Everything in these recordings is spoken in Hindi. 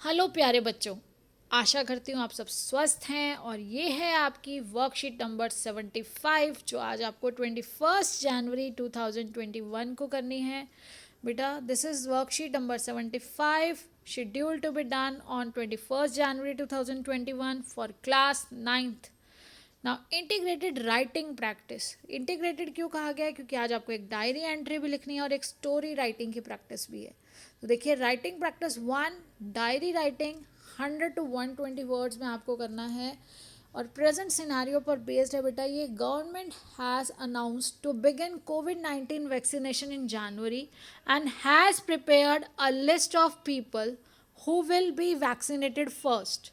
हेलो प्यारे बच्चों, आशा करती हूँ आप सब स्वस्थ हैं। और ये है आपकी वर्कशीट नंबर 75 जो आज आपको 21 जनवरी 2021 को करनी है। बेटा, this is worksheet number 75 schedule to be done on 21 January 2021 for class 9th। Now integrated writing practice. Integrated क्यों कहा गया है? क्योंकि आज आपको एक डायरी एंट्री भी लिखनी है और एक स्टोरी राइटिंग की प्रैक्टिस भी है। तो देखिए, writing practice 1, diary writing 100 to 120 words में आपको करना है और प्रेजेंट सिनारियो पर बेस्ड है। बेटा, ये government has announced to begin कोविड-19 vaccination in January and has prepared a list of people who will be vaccinated first.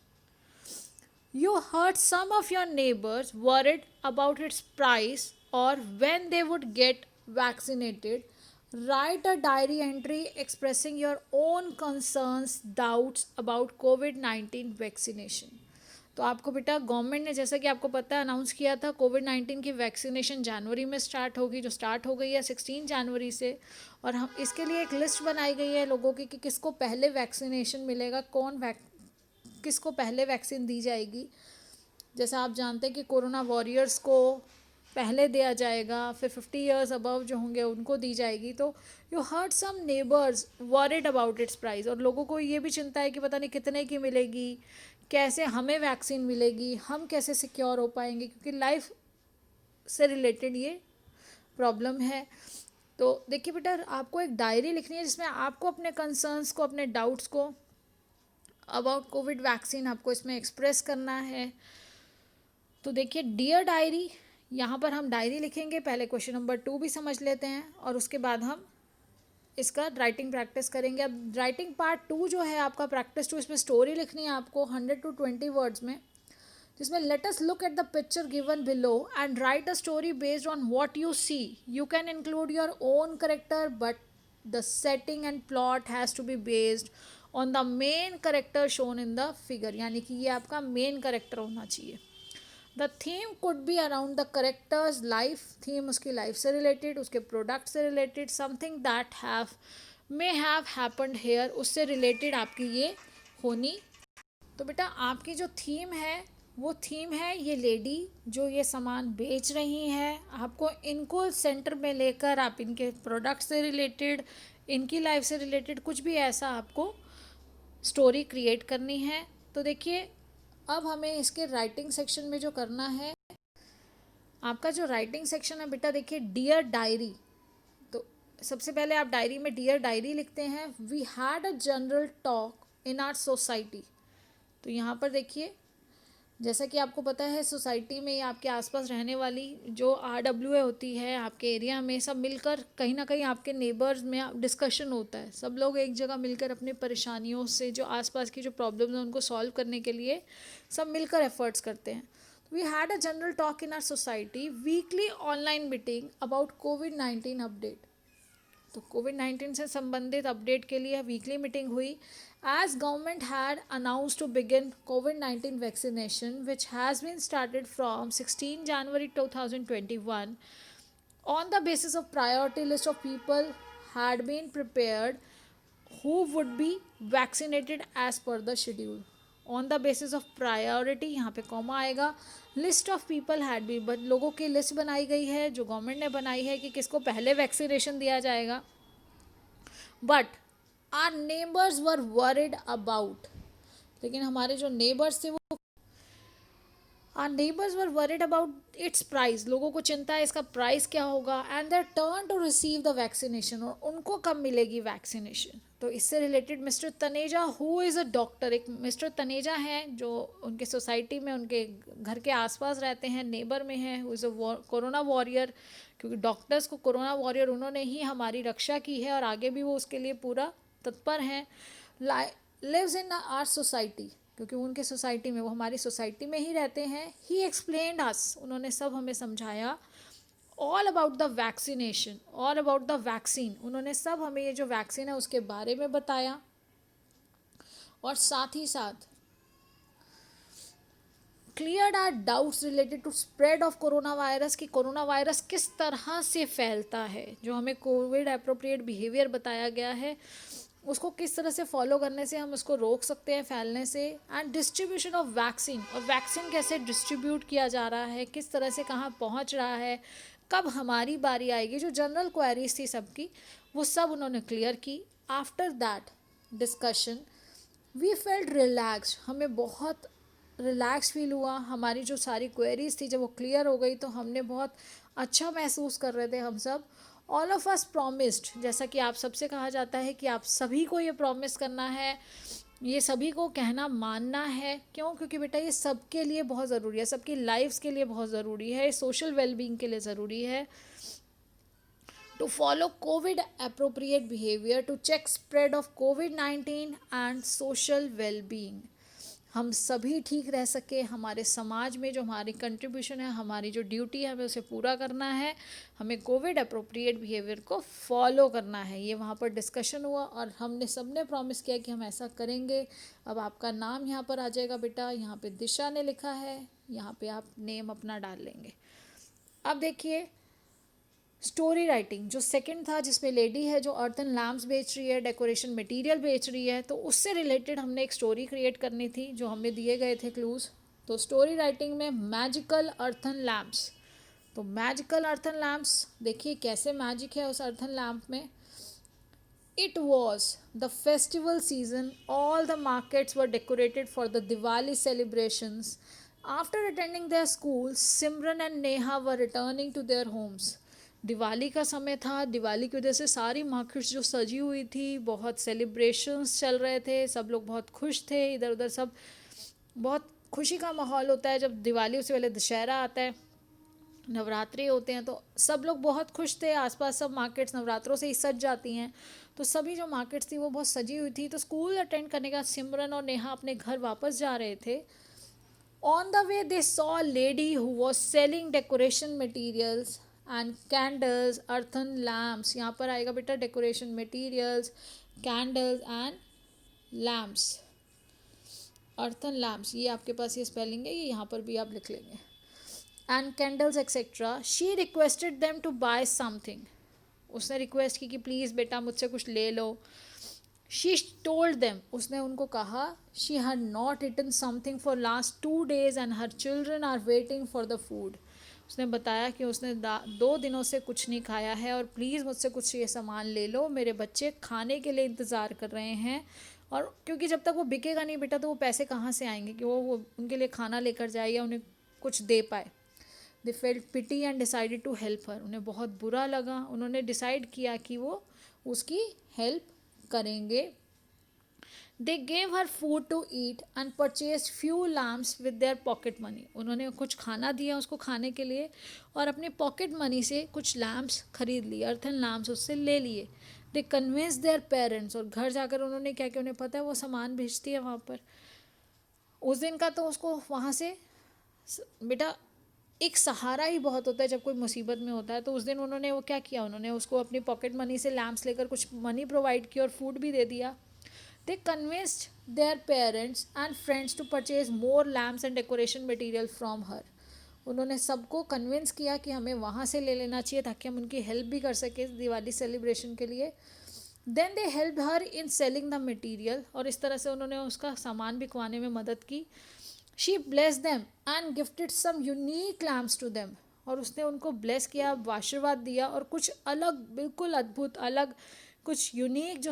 You heard some of your neighbors worried about its price or when they would get vaccinated. Write a diary entry expressing your own concerns, doubts about COVID-19 vaccination. तो आपको बेटा गवर्नमेंट ने, जैसा कि आपको पता है, अनाउंस किया था कोविड-19 की वैक्सीनेशन जनवरी में स्टार्ट होगी, जो स्टार्ट हो गई है 16 जनवरी से। और हम इसके लिए एक लिस्ट बनाई गई है लोगों की कि किसको पहले वैक्सीनेशन मिलेगा, किसको पहले वैक्सीन दी जाएगी। जैसा आप जानते हैं कि कोरोना वॉरियर्स को पहले दिया जाएगा, फिर 50 ईयर्स अबव जो होंगे उनको दी जाएगी। तो you heard some neighbours worried about its price, और लोगों को ये भी चिंता है कि पता नहीं कितने की मिलेगी, कैसे हमें वैक्सीन मिलेगी, हम कैसे सिक्योर हो पाएंगे, क्योंकि लाइफ से रिलेटेड ये प्रॉब्लम है। तो देखिए बेटा, आपको एक डायरी लिखनी है जिसमें आपको अपने कंसर्न्स को, अपने डाउट्स को अबाउट कोविड वैक्सीन आपको इसमें एक्सप्रेस करना है। तो देखिए, डियर डायरी, यहाँ पर हम डायरी लिखेंगे। पहले क्वेश्चन नंबर 2 भी समझ लेते हैं और उसके बाद हम इसका राइटिंग प्रैक्टिस करेंगे। अब राइटिंग पार्ट 2 जो है आपका, प्रैक्टिस 2, इसमें स्टोरी लिखनी है आपको 100 to 20 वर्ड्स में, जिसमें let us look at the picture given below and write a story based on what you see. You can include your own character but the setting and plot has to be based on the main character shown in the figure, यानी कि ये आपका मेन करेक्टर होना चाहिए। The theme could be around the character's life, theme उसकी लाइफ से रिलेटेड, उसके प्रोडक्ट से related, something that may have happened here, उससे रिलेटेड आपकी ये होनी। तो बेटा, आपकी जो थीम है वो थीम है ये लेडी जो ये सामान बेच रही हैं। आपको इनको सेंटर में लेकर आप इनके प्रोडक्ट से रिलेटेड, इनकी लाइफ से रिलेटेड कुछ भी ऐसा आपको स्टोरी क्रिएट करनी है। तो देखिए, अब हमें इसके राइटिंग सेक्शन में जो करना है, आपका जो राइटिंग सेक्शन है बेटा, देखिए डियर डायरी। तो सबसे पहले आप डायरी में डियर डायरी लिखते हैं। We had a general talk in our society. तो यहाँ पर देखिए, जैसा कि आपको पता है, सोसाइटी में या आपके आसपास रहने वाली जो RWA होती है आपके एरिया में, सब मिलकर कहीं ना कहीं आपके नेबर्स में डिस्कशन होता है। सब लोग एक जगह मिलकर अपनी परेशानियों से, जो आसपास की जो प्रॉब्लम्स हैं उनको सॉल्व करने के लिए सब मिलकर एफर्ट्स करते हैं। We had a general talk in our society, weekly online meeting about कोविड-19 अपडेट। तो कोविड-19 से संबंधित अपडेट के लिए वीकली मीटिंग हुई। As government had announce to begin कोविड-19 vaccination which has been started from 16 January 2021 on the basis of priority list of people had been prepared who would be vaccinated as per the schedule. On the basis of priority, यहाँ पे कॉमा आएगा, list of people had be, but लोगों की लिस्ट बनाई गई है जो गवर्नमेंट ने बनाई है कि किसको पहले वैक्सीनेशन दिया जाएगा। But our neighbours were worried about, लेकिन हमारे जो नेबर्स थे वो, our neighbours were worried about its price, लोगों को चिंता है इसका प्राइस क्या होगा, and their turn to receive the vaccination, और उनको कब मिलेगी वैक्सीनेशन। तो इससे related mister Taneja, who is a doctor, एक मिस्टर तनेजा हैं जो उनके सोसाइटी में, उनके घर के आसपास रहते हैं, नेबर में हैं, who is a corona warrior, क्योंकि डॉक्टर्स को कोरोना वॉरियर उन्होंने ही हमारी रक्षा की है और आगे भी वो उसके लिए पूरा तत्पर हैं। लिव्स इन आवर सोसाइटी, क्योंकि उनके सोसाइटी में, वो हमारी सोसाइटी में ही रहते हैं। ही एक्सप्लेन्ड अस, उन्होंने सब हमें समझाया। All about the vaccination, all about the vaccine, उन्होंने सब हमें ये जो वैक्सीन है उसके बारे में बताया। और साथ ही साथ cleared our doubts related to spread of corona virus, कि कोरोना वायरस किस तरह से फैलता है, जो हमें कोविड अप्रोप्रिएट बिहेवियर बताया गया है। उसको किस तरह से फॉलो करने से हम उसको रोक सकते हैं फैलने से, एंड डिस्ट्रीब्यूशन ऑफ वैक्सीन, और वैक्सीन कैसे डिस्ट्रीब्यूट किया जा रहा है, किस तरह से कहाँ पहुँच रहा है, कब हमारी बारी आएगी, जो जनरल क्वेरीज थी सबकी वो सब उन्होंने क्लियर की. After that discussion we felt relaxed, हमें बहुत रिलैक्स फील हुआ. हमारी जो सारी क्वेरीज थी जब वो क्लियर हो गई तो हमने बहुत अच्छा महसूस कर रहे थे हम सब. ऑल ऑफ अस प्रॉमिस्ड, जैसा कि आप सबसे कहा जाता है कि आप सभी को ये प्रॉमिस करना है, ये सभी को कहना मानना है. क्यों? क्योंकि बेटा ये सबके लिए बहुत ज़रूरी है, सबकी लाइफ्स के लिए बहुत ज़रूरी है, सोशल वेलबींग के लिए ज़रूरी है. To follow COVID appropriate behavior to check spread of COVID-19 and social well-being. हम सभी ठीक रह सके, हमारे समाज में जो हमारी कंट्रीब्यूशन है, हमारी जो ड्यूटी है हमें उसे पूरा करना है, हमें कोविड अप्रोप्रिएट बिहेवियर को फॉलो करना है. ये वहाँ पर डिस्कशन हुआ और हमने सबने प्रॉमिस किया कि हम ऐसा करेंगे. अब आपका नाम यहाँ पर आ जाएगा बेटा, यहाँ पे दिशा ने लिखा है, यहाँ पे आप नेम अपना डाल लेंगे. अब देखिए स्टोरी राइटिंग जो सेकंड था, जिसमें लेडी है जो अर्थन लैम्प्स बेच रही है, डेकोरेशन मटेरियल बेच रही है, तो उससे रिलेटेड हमने एक स्टोरी क्रिएट करनी थी जो हमें दिए गए थे क्लूज. तो स्टोरी राइटिंग में मैजिकल अर्थन लैम्प्स, तो मैजिकल अर्थन लैम्प्स देखिए कैसे मैजिक है उस अर्थन लैम्प में. It was the festival season. All the markets were decorated for the Diwali celebrations. After attending their schools, Simran and Neha were returning to their homes. Diwali का समय था, दिवाली की वजह से सारी मार्केट्स जो सजी हुई थी, बहुत सेलिब्रेशंस चल रहे थे, सब लोग बहुत खुश थे, इधर उधर सब बहुत खुशी का माहौल होता है जब दिवाली, उससे पहले दशहरा आता है, नवरात्रि होते हैं, तो सब लोग बहुत खुश थे. आसपास सब मार्केट्स नवरात्रों से ही सज जाती हैं, तो सभी जो मार्केट्स थी वो बहुत सजी हुई थी. तो स्कूल अटेंड करने के बाद सिमरन और नेहा अपने घर वापस जा रहे थे. On the way they saw a lady who was selling decoration materials and candles, earthen lamps. यहाँ पर आएगा बेटा decoration materials, candles and lamps. Earthen lamps, ये आपके पास ये स्पेलिंग है, ये यहाँ पर भी आप लिख लेंगे. And candles etcetera. She requested them to buy something, उसने रिक्वेस्ट की कि प्लीज़ बेटा मुझसे कुछ ले लो. शी टोल्ड देम, उसने उनको कहा, she had not eaten something for last 2 days and her children are waiting for the food. उसने बताया कि उसने 2 दिनों से कुछ नहीं खाया है और प्लीज़ मुझसे कुछ ये सामान ले लो, मेरे बच्चे खाने के लिए इंतज़ार कर रहे हैं. और क्योंकि जब तक वो बिकेगा नहीं बेटा तो वो पैसे कहाँ से आएंगे कि वो उनके लिए खाना लेकर जाए या उन्हें कुछ दे पाए. They felt pity and decided to help her. उन्हें बहुत बुरा लगा, उन्होंने डिसाइड किया कि वो उसकी हेल्प करेंगे. They gave her food to eat and purchase few lamps with their pocket money. उन्होंने कुछ खाना दिया उसको खाने के लिए और अपने पॉकेट मनी से कुछ लैम्प्स खरीद लिए, अर्थन लैम्प्स उससे ले लिए. दे कन्विंस देयर पेरेंट्स, और घर जाकर उन्होंने क्या किया, उन्हें पता है वो सामान भेजती है वहाँ पर. उस दिन का तो उसको वहाँ से बेटा एक सहारा ही बहुत होता है जब कोई मुसीबत में होता है. तो उस दिन उन्होंने वो क्या किया, उन्होंने उसको अपनी पॉकेट मनी से लैम्प्स लेकर कुछ मनी प्रोवाइड किया और फूड भी दे दिया. They convinced their parents and friends to purchase more lamps and decoration material from her. उन्होंने सबको कन्विंस किया कि हमें वहाँ से ले लेना चाहिए ताकि हम उनकी हेल्प भी कर सकें दिवाली सेलिब्रेशन के लिए. Then they help her in selling the material, और इस तरह से उन्होंने उसका सामान बिकवाने में मदद की. She bless them and gifted some unique lamps to them, और उसने उनको ब्लेस किया, आशीर्वाद दिया और कुछ अलग, बिल्कुल अद्भुत अलग, कुछ यूनिक जो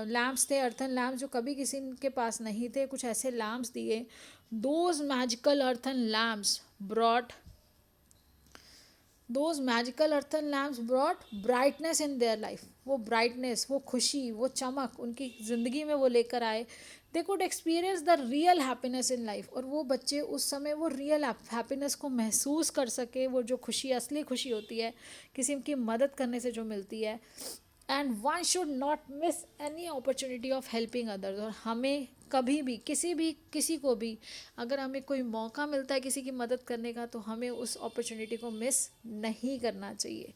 लैम्प्स थे, अर्थन लैम्प्स जो कभी किसी के पास नहीं थे, कुछ ऐसे लैम्प्स दिए. Those magical earthen lamps brought those magical earthen lamps brought brightness in their life. वो ब्राइटनेस, वो खुशी, वो चमक उनकी ज़िंदगी में वो लेकर आए. They could experience the real happiness in life, और वो बच्चे उस समय वो रियल हैप्पीनेस को महसूस कर सके, वो जो खुशी, असली खुशी होती है किसी की मदद करने से जो मिलती है. And one should not miss any opportunity of helping others. और हमें कभी भी किसी को भी अगर हमें कोई मौका मिलता है किसी की मदद करने का तो हमें उस अपॉर्चुनिटी को मिस नहीं करना चाहिए.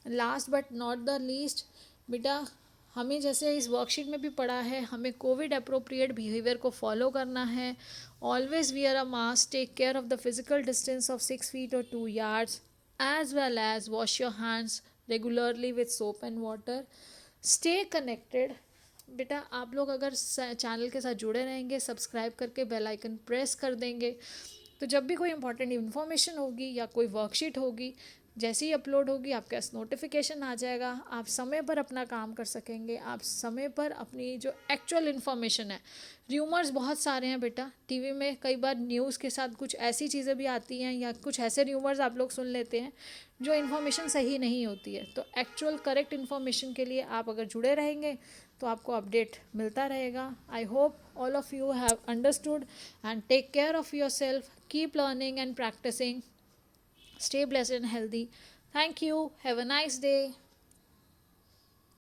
Last but not the least बेटा, हमें जैसे इस वर्कशीट में भी पढ़ा है, हमें कोविड अप्रोप्रिएट बिहेवियर को फॉलो करना है. Always wear a mask, take care of the physical distance of 6 feet or 2 yards, as well as wash your hands regularly with soap and water. Stay connected बेटा आप लोग अगर चैनल के साथ जुड़े रहेंगे, सब्सक्राइब करके बेल आइकन प्रेस कर देंगे, तो जब भी कोई इंपॉर्टेंट इन्फॉर्मेशन होगी या कोई वर्कशीट होगी, जैसे ही अपलोड होगी आपके पास नोटिफिकेशन आ जाएगा। आप समय पर अपना काम कर सकेंगे, आप समय पर अपनी जो एक्चुअल इन्फॉर्मेशन है, र्यूमर्स बहुत सारे हैं बेटा, टीवी में कई बार न्यूज़ के साथ कुछ ऐसी चीज़ें भी आती हैं या कुछ ऐसे र्यूमर्स आप लोग सुन लेते हैं जो इन्फॉर्मेशन सही नहीं होती है। तो एक्चुअल करेक्ट इन्फॉर्मेशन के लिए आप अगर जुड़े रहेंगे तो आपको अपडेट मिलता रहेगा। I hope all of you have understood and take care of your self, keep learning and practising, stay blessed and healthy. Thank you. Have a nice day.